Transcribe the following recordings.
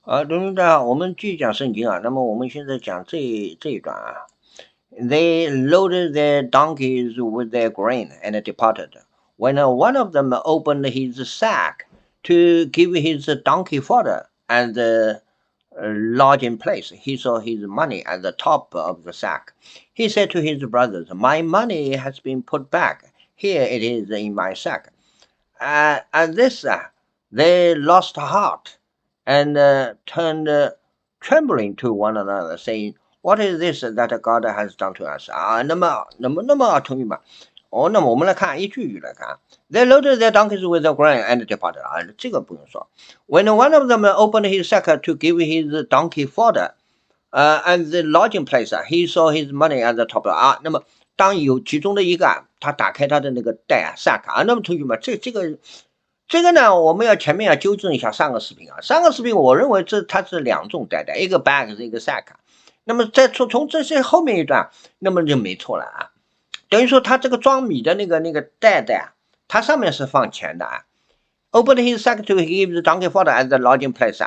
同学大家好，我们继续讲圣经啊。那么我们现在讲这一段啊。They loaded their donkeys with their grain and departed. When one of them opened his sack to give his donkey fodder and lodging place, he saw his money at the top of the sack. He said to his brothers, "My money has been put back. Here it is in my sack." At this, they lost heart and turned trembling to one another, saying, "What is this that God has done to us?" 那么同学们，那么我们来看一句一句来看。They loaded their donkeys with the grain and departed. 这个不用说。When one of them opened his sack to give his donkey fodder, at the lodging place, he saw his money at the top. 那么当有其中的一个他打开他的那个袋sack 那么同学们，这个呢，我们前面要纠正一下上个视频啊。上个视频我认为它是两种袋，一个 bag 一个 sack。那么从这些后面一段，那么就没错了啊。等于说他这个装米的那个袋它上面是放钱的啊。Opened his sack to give the donkey fodder at the lodging place.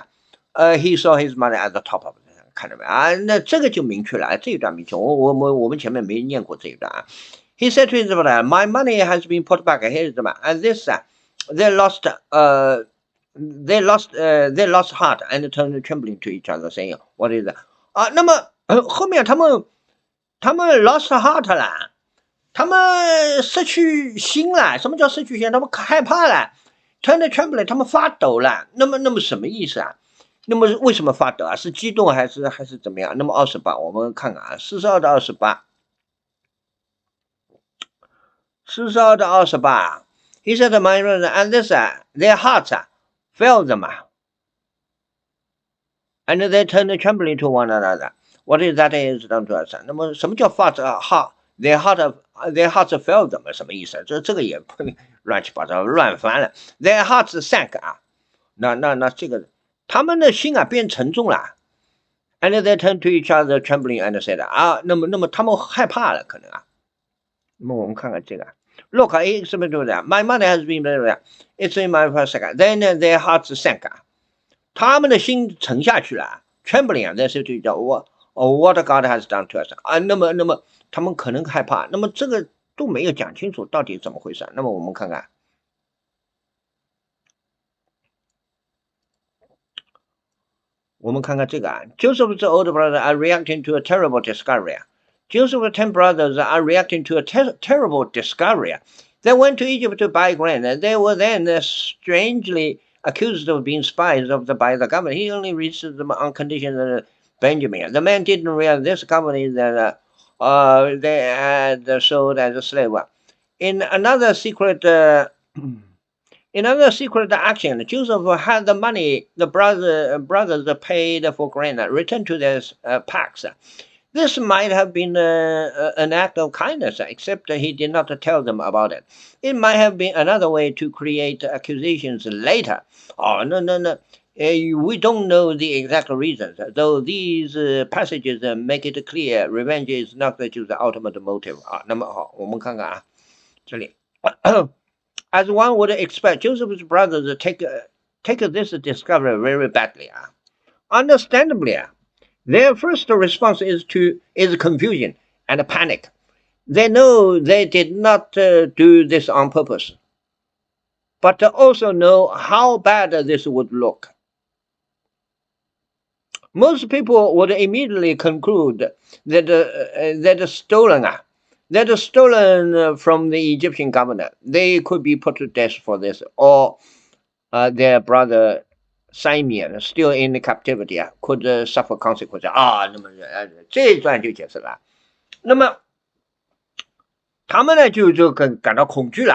He saw his money at the top of it. 看到没啊？那这个就明确了，这一段明确。我们前面没念过这一段啊。He said to his brother, "My money has been put back. Here is the money." And this, they lost heart and turned trembling to each other, saying, "What is that?" 那么后面他们 lost heart 了，他们失去心了。什么叫失去心？他们害怕了 ，turned trembling， 他们发抖了。那么什么意思啊？那么为什么发抖啊？是激动还是怎么样？那么28，我们看看啊，42到28。42到28。He said, "My brother, and this, their hearts failed them, and they turned trembling to one another. What is that is done to us?" 那么什么叫their hearts failed them 什么意思？这个也乱七八糟乱翻了。Their hearts sank 那这个他们的心变沉重了。And they turned to each other trembling and said 那么他们害怕了可能啊。那么我们看看这个。Look, my money has been it's in my sack. Then their hearts sank. 他们的心沉下去了 ，trembling 在这就叫what God has done to us 那么他们可能害怕，那么这个都没有讲清楚到底怎么回事。那么我们看看，这个Joseph's older brothers are reacting to a terrible discovery. Joseph's 10 brothers are reacting to a terrible discovery. They went to Egypt to buy grain. They were then strangely accused of being spies by the government. He only released them on condition that Benjamin. The man didn't realize this company that they had sold as a slave. In another secret action, Joseph had the money the brothers paid for grain returned to their packs. This might have been an act of kindness, except he did not tell them about it. It might have been another way to create accusations later. No. We don't know the exact reasons, though these passages make it clear revenge is not the ultimate motive. 那么好，我们看看啊，这里。As one would expect, Joseph's brothers take this discovery very badly. Understandably, their first response is confusion and panic. They know they did not do this on purpose, but also know how bad this would look. Most people would immediately conclude that stolen from the Egyptian government. They could be put to death for this, or their brother Simeon, still in captivity, could suffer consequences. 那么这一段就解释了。那么他们呢就感到恐惧了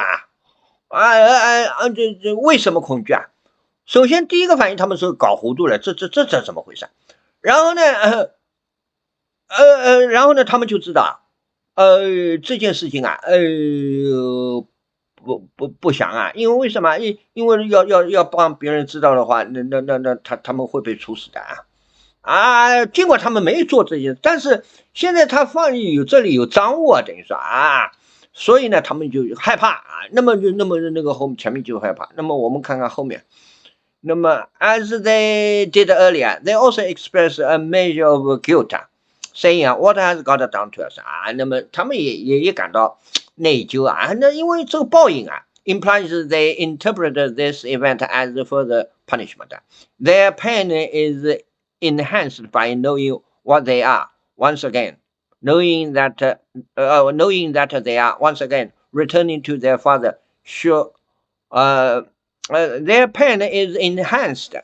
这为什么恐惧啊？首先第一个反应，他们是搞糊涂了，这怎么回事？然后呢，他们就知道，这件事情不祥因为为什么？因为要帮别人知道的话，那他们会被处死的尽管他们没做这些，但是现在他这里有赃物等于说所以呢，他们就害怕那么那个前面就害怕。那么我们看看后面。那么 as they did earlier, they also express a measure of guilt, saying what has God done to us 啊，那么他们也感到内疚啊，那因为这个报应啊 implies they interpret this event as further punishment. Their pain is enhanced by knowing what they are once again, knowing that they are once again returning to their father. Sure, uh, their pain is enhanced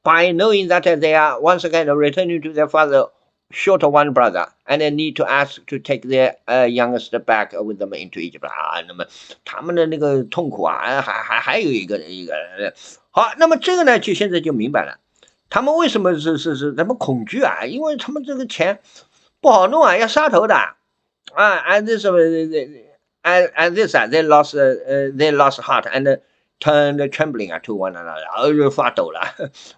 by knowing that they are once again returning to their father, short of one brother, and they need to ask to take their youngest back with them into Egypt 啊。那么他们的那个痛苦啊，还有一个好，那么这个呢，就现在就明白了，他们为什么是他们恐惧啊？因为他们这个钱不好弄啊，要杀头的啊。And this and this they lost heart and turned trembling to one another， 发抖了。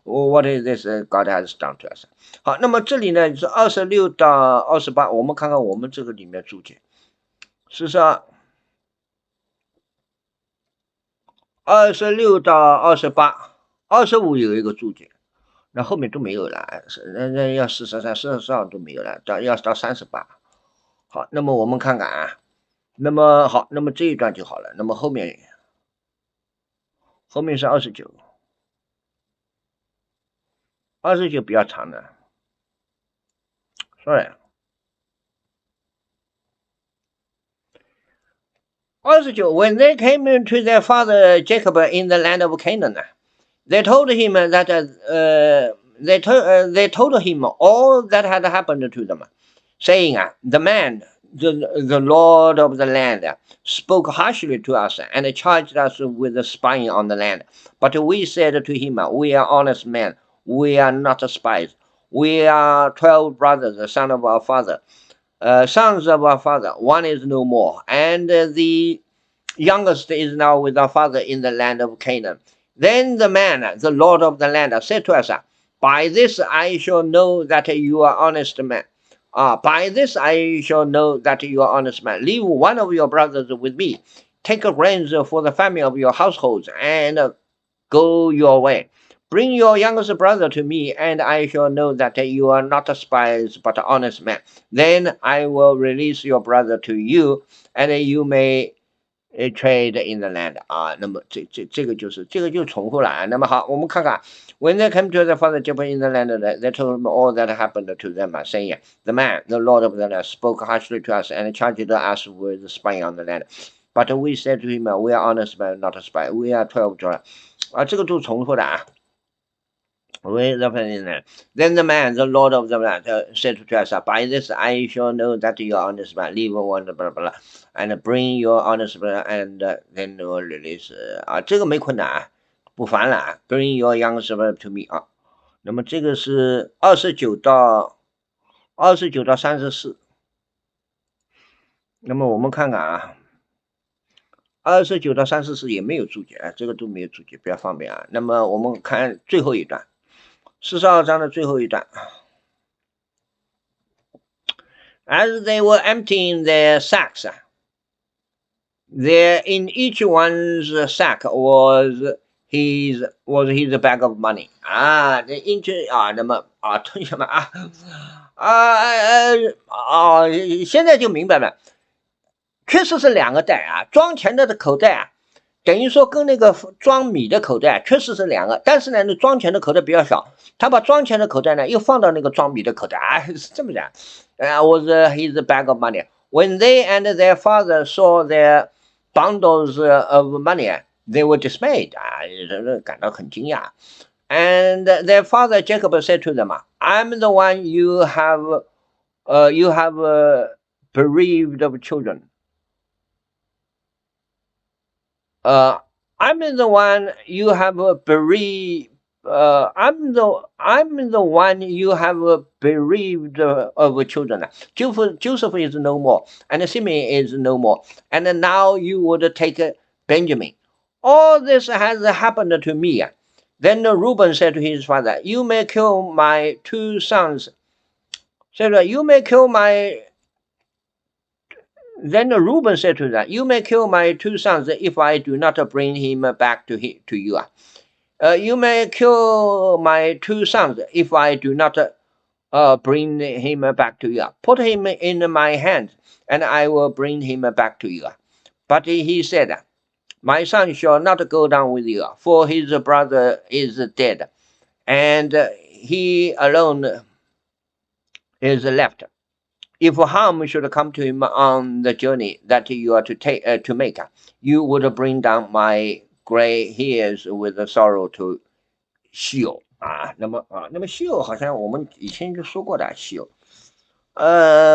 What is this God has done to us？ 好，那么这里呢是26到28，我们看看我们这个里面注解。事实上，26到28，25有一个注解，那后面都没有了，那要43、42都没有了，要到38。好，那么我们看看啊，那么好，那么这一段就好了，那么后面是29比较长的 ，sorry。29 When they came to their father Jacob in the land of Canaan, they told him that they told him all that had happened to them, saying, the man, the Lord of the land, spoke harshly to us and charged us with spying on the land. But we said to him, we are honest men, we are not spies. We are 12 brothers, the sons of our father. One is no more, and the youngest is now with our father in the land of Canaan. Then the man, the Lord of the land, said to us, by this I shall know that you are honest men. By this I shall know that you are honest man. Leave one of your brothers with me. Take grains for the family of your households and go your way. Bring your youngest brother to me, and I shall know that you are not spies but honest men. Then I will release your brother to you, and you may trade in the land 啊。那么这个就重复了啊。那么好，我们看看 when they came to the father Jacob in the land, they told him all that happened to them, saying, the man, the Lord of the land, spoke harshly to us and charged us with spying on the land. But we said to him, we are honest men, not spy. We are 12 children. 啊，这个都重复的啊。Then the man, the Lord of the land, said to us, by this I shall know that you are honest man. Leave one, blah, blah, and bring your honest man, and then will release. 啊，这个没困难啊，不烦了啊。Bring your youngest man to me 啊。那么这个是29到34。那么我们看看啊。29到34也没有注解啊，这个都没有注解，比较方便啊。那么我们看最后一段，42章的最后一段。As they were emptying their sacks, there in each one's sack was his bag of money 啊，这那么同学们现在就明白了。确实是两个袋啊，装钱的口袋啊，等于说跟那个装米的口袋确实是两个，但是呢，那装钱的口袋比较小，他把装钱的口袋呢又放到那个装米的口袋啊，是这么讲。Was his bag of money. When they and their father saw their bundles of money, they were dismayed 啊，感到很惊讶。And their father Jacob said to them, I'm the one you have bereaved of children. I'm the one you have bereaved. I'm the one you have bereaved of children. Joseph is no more, and Simeon is no more, and now you would take Benjamin. All this has happened to me. Then Reuben said to his father, you may kill my 2 sons. You may kill my Then Reuben said to them, you may kill my 2 sons if I do not bring him back to you. You may kill my 2 sons if I do not bring him back to you. Put him in my hands, and I will bring him back to you. But he said, my son shall not go down with you, for his brother is dead, and he alone is left. If harm should come to him on the journey that you are to make, you would bring down my gray hairs with sorrow to Sheol 啊。那么 Sheol 好像我们以前就说过的 Sheol，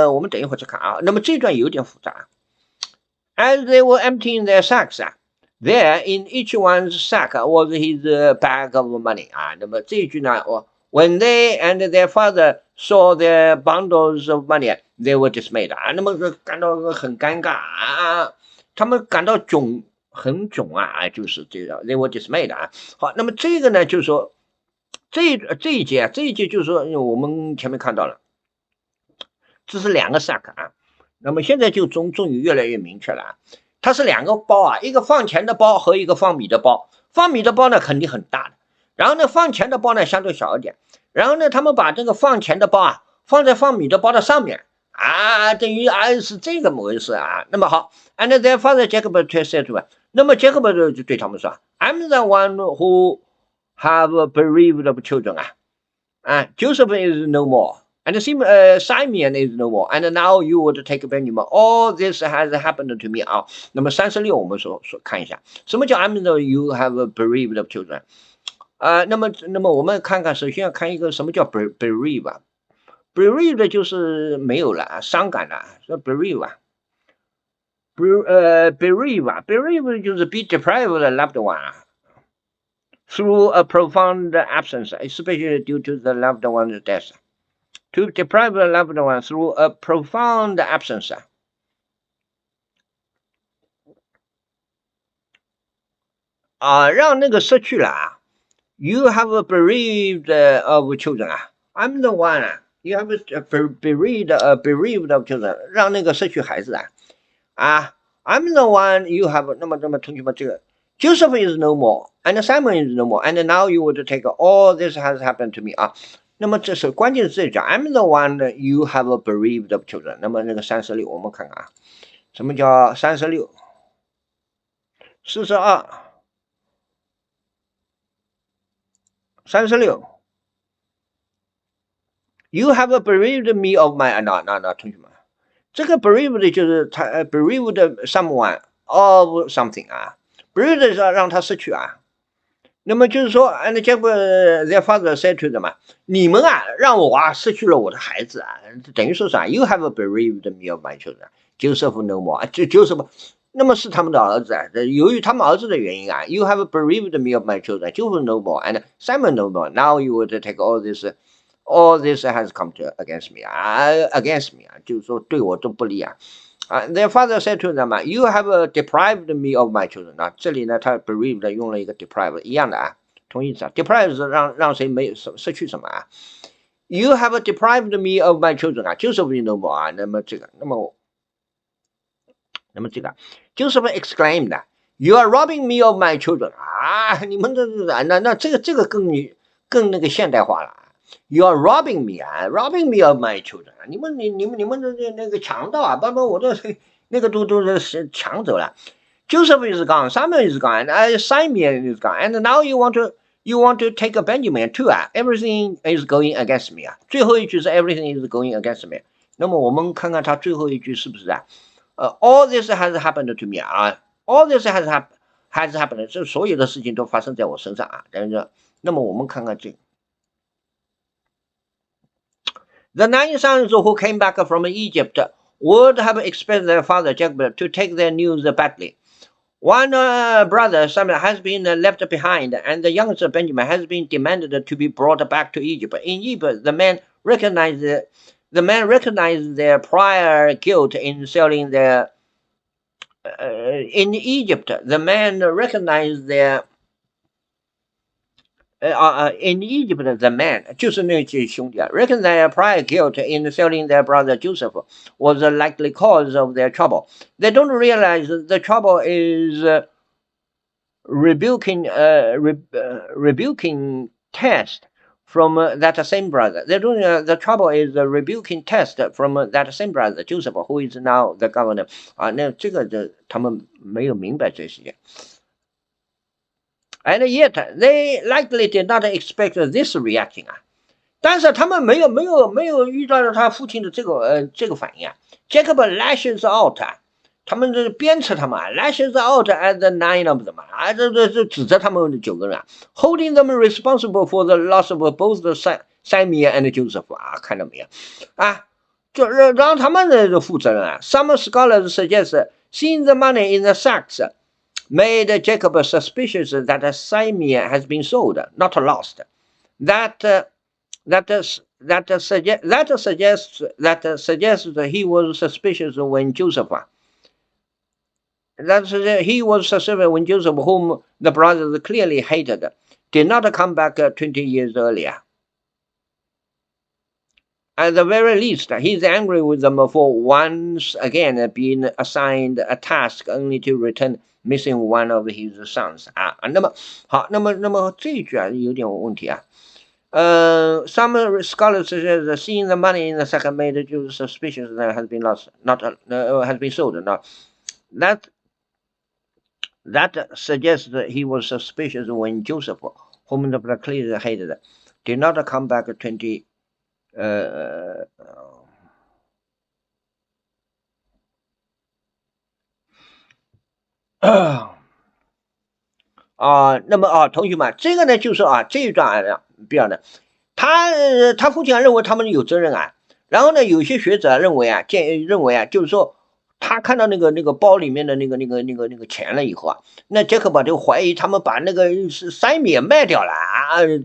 我们等一会儿再看啊。那么这段有点复杂。As they were emptying their sacks, there in each one's sack was his bag of money 啊。那么这一句呢，when they and their father saw their bundles of money, they were dismayed 啊。那么感到很尴尬啊，他们感到很囧啊，就是这个 they were dismayed 啊。好，那么这个呢，就是说这一节就是说，我们前面看到了，这是2个 sack 啊。那么现在就终于越来越明确了啊，它是2个包啊，一个放钱的包和一个放米的包。放米的包呢肯定很大的，然后呢放钱的包呢相对小一点，然后呢他们把这个放钱的包啊放在放米的包的上面啊，等于是这个回事啊。那么好 ，and their father Jacob said to him， 那么 Jacob 就对他们说 ，I'm the one who have bereaved of children 啊 ，Joseph is no more。And Simeon is no more, and now you would take Benjamin. All this has happened to me 啊。那么36我们说看一下，什么叫 I'm the you have bereaved of children 那么我们看看，首先要看一个什么叫 bereave 啊 ，bereave 就是没有了，伤感了，说 bereave 啊。bereave 就是 be deprived of the loved one through a profound absence, especially due to the loved one's death. To deprive a loved one through a profound absence 让那个失去了You have bereaved of children I'm the one You have bereaved of children 让那个失去孩子I'm the one you have 那么同学们这个 Joseph is no more and Simon is no more and now you would take all this has happened to me 那么这是关键是这讲 I'm the one you have bereaved of children。那么那个36，我们看看什么叫36、42、36。You have bereaved me of my 那同学们，这个 bereaved 就是他bereaved someone of something bereaved 是让他失去那么就是说 ，and Jacob their father said to them 你们让我失去了我的孩子等于说啥 ？You have bereaved me of my children. Joseph no more. Joseph， 那么是他们的儿子由于他们儿子的原因You have bereaved me of my children. Joseph no more and Simon no more. Now you would take all this has come to against me against me 就是说对我都不利Their father said to them, "You have deprived me of my children." 这里呢，他 bereaved 用了一个 deprive 一样的同义词deprive 是让谁没失去什么You have deprived me of my children Joseph no more 那么这个Joseph exclaimed, "You are robbing me of my children." 你们那这个更那个现代化了。You are robbing me of my children. 你们那个强盗把我的那个都是抢走了。Joseph is gone, Simon is gone, Simeon is gone, and now you want to take a Benjamin too Everything is going against me 最后一句是 everything is going against me。那么我们看看他最后一句是不是all this has happened to me all this has happened 这所有的事情都发生在我身上那么我们看看这个。The 9 sons who came back from Egypt would have expected their father Jacob to take their news badly. One brother Samuel has been left behind, and the youngest Benjamin has been demanded to be brought back to Egypt. In Egypt, the men recognized their prior guilt in selling their. In Egypt, the men recognized their. In Egypt, the man 就是那些兄弟recognize their prior guilt in selling their brother Joseph was a likely cause of their trouble. They don't realize the trouble is rebuking test from that same brother. The trouble is the rebuking test from that same brother Joseph, who is now the governor. 那这个他们没有明白这些。And yet they likely did not expect this reaction 但是他们没有遇到他父亲的这个反应Jacob lashes out 他们这鞭策他们lashes out at the 9 of them 这指责他们9个人holding them responsible for the loss of both the Samuel and Joseph 看到没有就让他们的负责任Some scholars suggest seeing the money in the sacks made Jacob suspicious that Samuel has been sold, not lost. That suggests that he was suspicious when Joseph. He was suspicious when Joseph, whom the brothers clearly hated, did not come back 20 years earlier. At the very least, he is angry with them for once again being assigned a task only to return missing one of his sons 那么好，那么这一句有点问题some scholars suggest seeing the money in the second made Jews suspicious that has been lost, not has been sold. Now, that suggests that he was suspicious when Joseph, whom the clearly hated, did not come back 20. 那么同学们，这个呢就是这一段比较的，他父亲认为他们有责任然后呢，有些学者认为就是说他看到那个包里面的那个钱了以后那杰克巴就怀疑他们把那个是三米卖掉了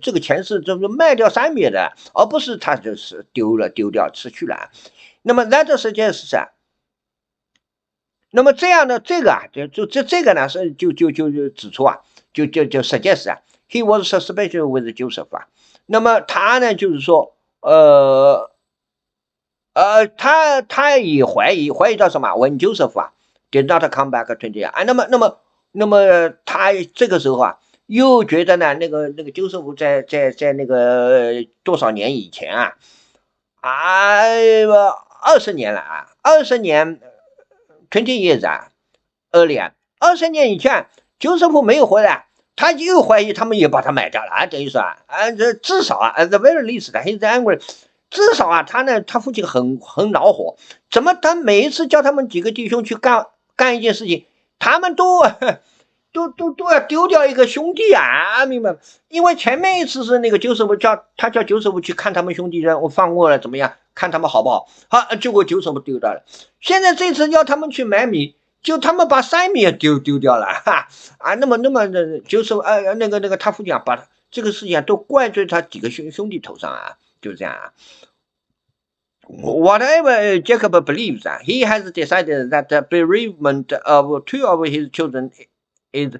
这个钱是卖掉3米的，而不是他就是丢掉失去了。那么在这时间是啥？那么这样的这个这个呢是就指出就 suggest he was suspicious with Joseph 那么他呢就是说他也怀疑到什么 when Joseph did not come back 20 years 那么他这个时候又觉得呢那个 Joseph 在那个多少年以前20年了20年20 years earlier 20年以前 Joseph 没有回来，他又怀疑他们也把他买掉了等于说这至少at the very least he's angry， 至少他父亲很恼火，怎么他每一次叫他们几个弟兄去干一件事情，他们都要丢掉一个兄弟明白吗？因为前面一次是那个Joseph叫 Joseph 去看他们兄弟我放过了怎么样，看他们好不好，结果Joseph丢掉了。现在这次要他们去买米，就他们把3米也丢掉了那么Joseph那个他父亲把这个事情都怪罪他几个兄弟头上就是这样Whatever Jacob believes, he has decided that the bereavement of 2 of his children is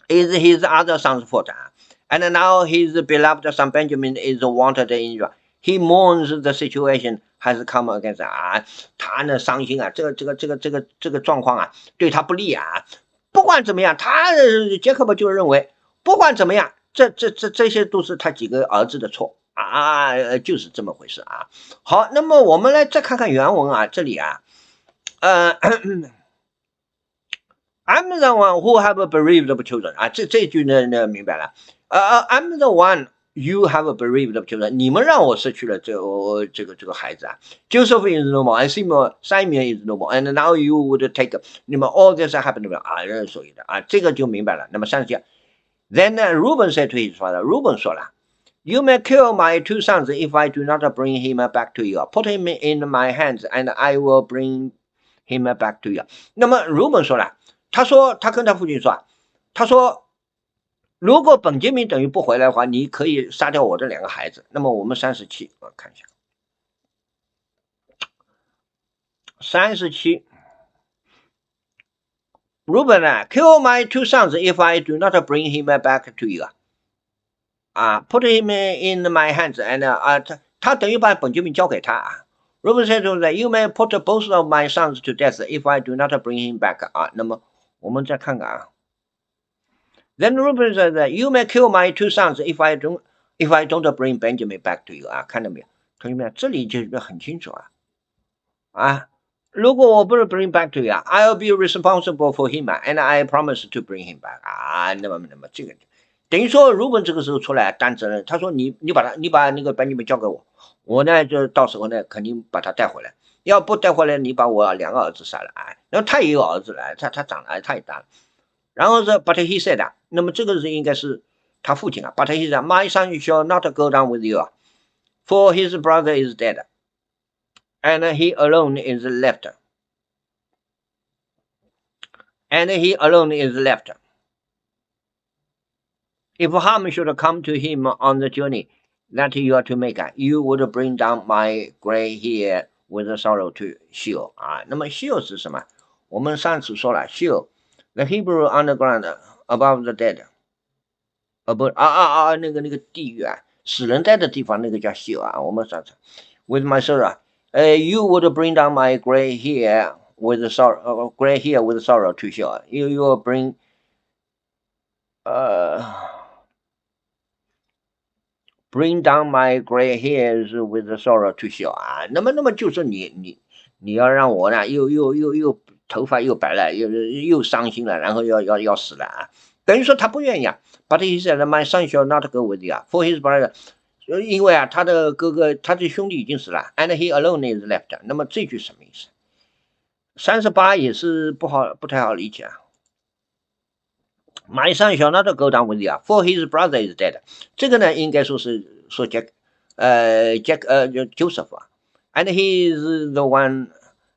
his other son's fault. And now his beloved son Benjamin is wanted in Israel. He mourns the situation has come against 他呢伤心这个状况对他不利不管怎么样，杰克伯就认为不管怎么样，这些都是他几个儿子的错就是这么回事好，那么我们来再看看原文这里I'm the one who have bereaved of children 这句呢明白了I'm the one you have bereaved of children 你们让我失去了这个孩子Joseph is no more, Simon is no more, and now you would take 那么 all this happened 所以的这个就明白了。那么30 Then Reuben said to his father, Reuben 说了You may kill my 2 sons if I do not bring him back to you. Put him in my hands, and I will bring him back to you. 那么 Reuben 说了，他跟他父亲说，他说，如果本杰明等于不回来的话，你可以杀掉我这2个孩子。那么我们37，我看一下，37。Reuben kill my 2 sons if I do not bring him back to you. Put him in my hands, and 他等于把本杰明交给他Reuben said to them, You may put both of my sons to death if I do not bring him back. 那么我们再看看 Then Reuben said that you may kill my 2 sons if I don't bring Benjamin back to you 啊，看到没有？同学们，这里就很清楚啊，如果我不是 bring back to you 啊 ，I'll be responsible for him 啊 ，and I promise to bring him back 啊，那么这个等于说Reuben这个时候出来担责任，他说你把那个Benjamin交给我呢就到时候呢肯定把他带回来，要不带回来你把我2个儿子杀了啊，然后他也有儿子了，他长了他也大了，然后是 but he said 啊，那么这个是应该是他父亲啊 ，but he said my son shall not go down with you 啊 ，for his brother is dead. And he alone is left. And he alone is left. If harm should come to him on the journey that you are to make, you would bring down my gray hair with sorrow to Sheol 啊。那么 Sheol 是什么？我们上次说了 Sheol, the Hebrew underground above the dead. 那个地狱啊，死人待的地方那个叫 Sheol 啊。我们上次 with my sorrow. You would bring down my gray hair with sorrow to Sheol. You will bring bring down my gray hairs with sorrow to Sheol 啊。那么就是你要让我呢又头发又白了，又伤心了，然后要死了啊。等于说他不愿意啊。But he said, my son shall not go with you, for his brother. 因为啊，他的哥哥，他的兄弟已经死了 ，and he alone is left。那么这句什么意思？38也是不太好理解啊。My son shall not go down with you, for his brother is dead。这个呢，应该说Joseph 啊 ，and he is the one,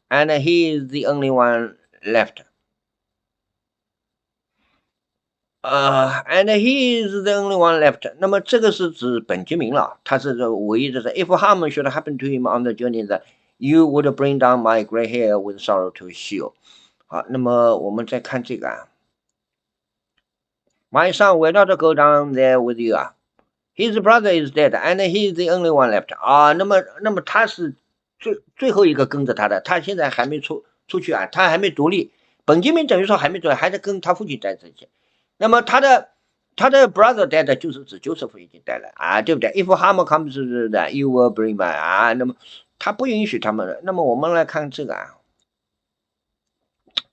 and he is the only one left。and he is the only one left。那么这个是指本杰明了，他是唯一的。If harm should happen to him on the journey, that you would bring down my gray hair with sorrow to Sheol。好，那么我们再看这个啊。My son will not go down there with you 啊。His brother is dead, and he is the only one left。啊，那么他是最后一个跟着他的，他现在还没出去啊，他还没独立。本杰明等于说还没独立，还在跟他父亲在这些。那么他的 brother dead 就是指 Joseph 已经带了啊，对不对 ？If harm comes that you will bring back 啊，那么他不允许他们。那么我们来看这个啊。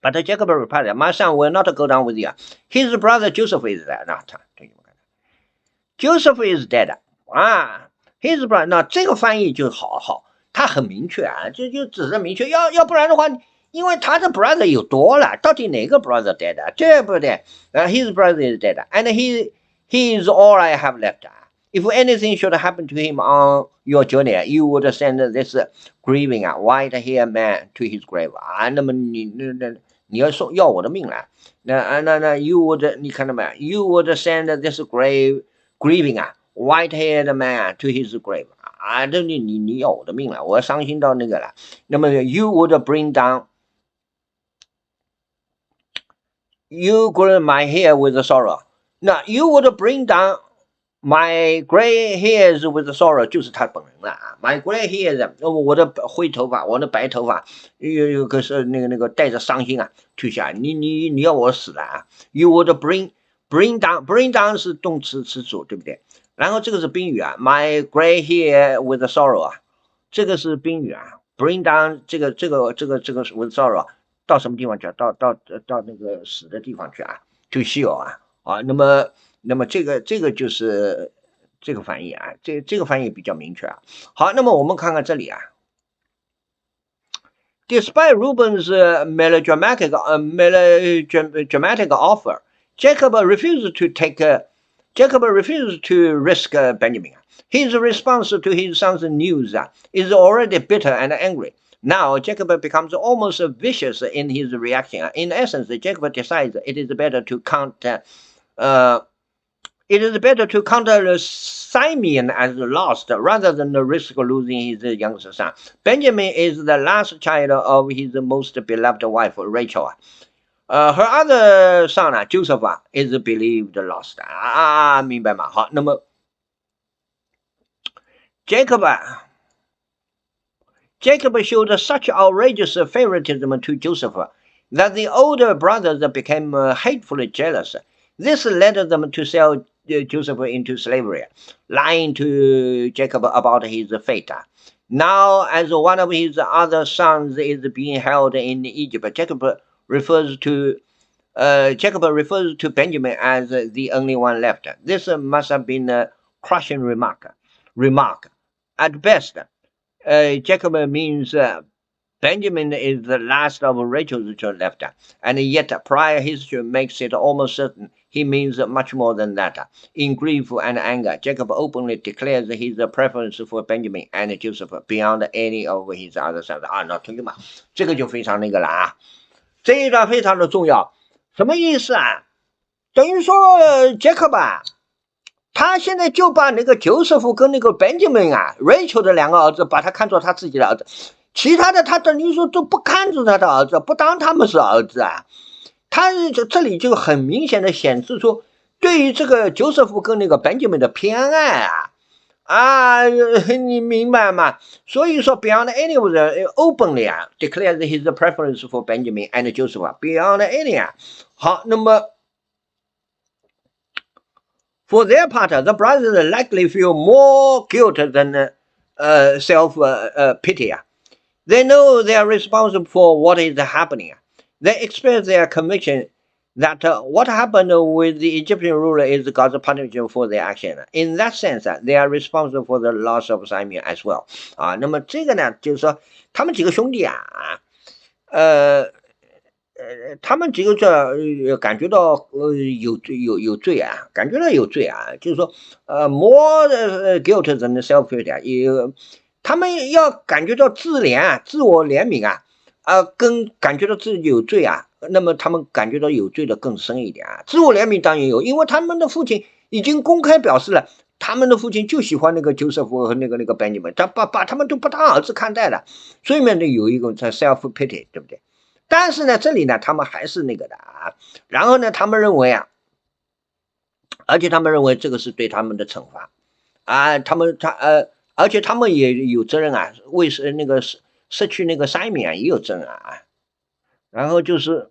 But Jacob replied, "My son will not go down with you. His brother Joseph is dead." 那Joseph is dead 啊 ，his brother。那这个翻译就好，他很明确啊，就指的明确。要不然的话。因为他的 brother 有多了，到底哪个 brother dead 啊？对不对？His brother is dead, and he is all I have left. If anything should happen to him on your journey, you would send this grieving white-haired man to his grave 啊。那么你要我的命了，那 you would 你看到没有 ？You would send this grieving white-haired man to his grave 啊。这你要我的命了，我伤心到那个了。那么 you would bring down。You gray my hair with sorrow. 那 you would bring down my gray hairs with sorrow 就是他本人了啊。My gray hairs， 我的灰头发，我的白头发，有个是那个带着伤心啊，去下你要我死了啊。You would bring down 是动词词组，对不对？然后这个是宾语啊 ，my gray hair with sorrow 啊，这个是宾语啊。Bring down 这个 with sorrow。到什么地方去？到那个死的地方去啊，就稀有啊。那么这个就是这个翻译啊，这个翻译比较明确啊。好，那么我们看看这里啊。Despite Reuben's melodramatic offer, Jacob refused to risk Benjamin. His response to his son's news is already bitter and angry. Now, Jacob becomes almost vicious in his reaction. In essence, Jacob decides it is better to counter Simeon as lost rather than risk losing his youngest son. Benjamin is the last child of his most beloved wife, Rachel. Her other son, Joseph, is believed lost. 明白吗？好，那么 Jacob showed such outrageous favoritism to Joseph that the older brothers became hatefully jealous. This led them to sell Joseph into slavery, lying to Jacob about his fate. Now, as one of his other sons is being held in Egypt, Jacob refers to Benjamin as the only one left. This must have been a crushing remark. At best, Jacob means Benjamin is the last of Rachel's children left, and yet prior history makes it almost certain he means much more than that. In grief and anger, Jacob openly declares his preference for Benjamin and Joseph beyond any of his other sons。那同学们，这个就非常那个了啊，这一段非常的重要。什么意思啊？等于说杰克吧，他现在就把那个Joseph跟那个 Benjamin 啊 ，Rachel 的两个儿子，把他看作他自己的儿子。其他的他等于说都不看作他的儿子，不当他们是儿子啊。他这里就很明显的显示出对于这个Joseph跟那个 Benjamin 的偏爱啊，你明白吗？所以说 beyond any of the openly declares his preference for Benjamin and Joseph beyond any 好，那么 for their part, the brothers likely feel more guilt than self pity. They know they are responsible for what is happening. They express their conviction that what happened with the Egyptian ruler is God's punishment for their action. In that sense, they are responsible for the loss of Simeon as well. 那么这个呢，就是说他们几个兄弟他们几个感觉到有罪啊，感觉到有罪啊，就是说more guilt than self pity 他们要感觉到自我怜悯跟感觉到自己有罪那么他们感觉到有罪的更深一点自我怜悯当然有，因为他们的父亲已经公开表示了，他们的父亲就喜欢那个Joseph和那个Benjamin，他把他们都不当儿子看待了，所以呢有一个叫 self pity， 对不对？但是呢，这里呢他们还是那个的然后呢他们认为而且他们认为这个是对他们的惩罚而且他们也有责任为那个失去那个Simeon也有责任然后就是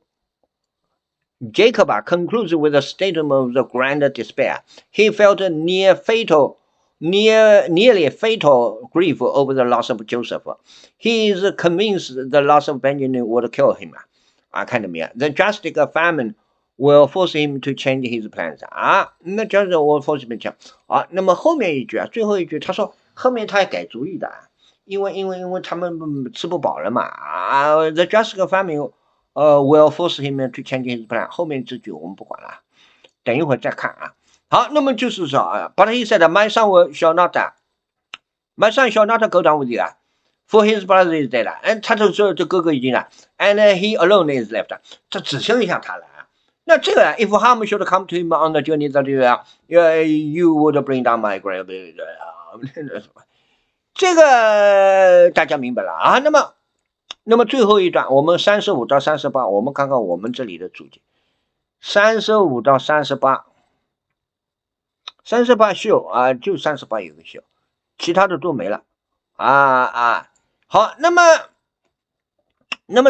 Jacob concludes with a statement of the grand despair. He felt nearly fatal grief over the loss of Joseph. He is convinced the loss of Benjamin would kill him. 看到没有 ？The drastic famine will force him to change his plans. 那就是 will force him to change. 那么后面一句最后一句他说后面他还改主意的，因为他们吃不饱了嘛The drastic famine will force him to change his plan. 后面这句我们不管了，等一会儿再看好，那么就是说but he said, my son shall not go down with you. For his brother is dead. 他就说这哥哥已经了 and he alone is left. 这只剩下他了那这个 if harm should come to him on the journey that you would bring down my grave. 这个大家明白了那么最后一段我们35到38我们看看我们这里的注解35到38秀就38有个秀，其他的都没了好，那么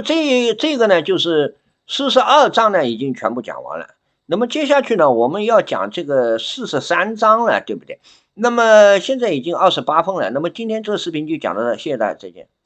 这个呢就是42章呢已经全部讲完了，那么接下去呢我们要讲这个43章了，对不对？那么现在已经28分了，那么今天这个视频就讲到这，谢谢大家，再见。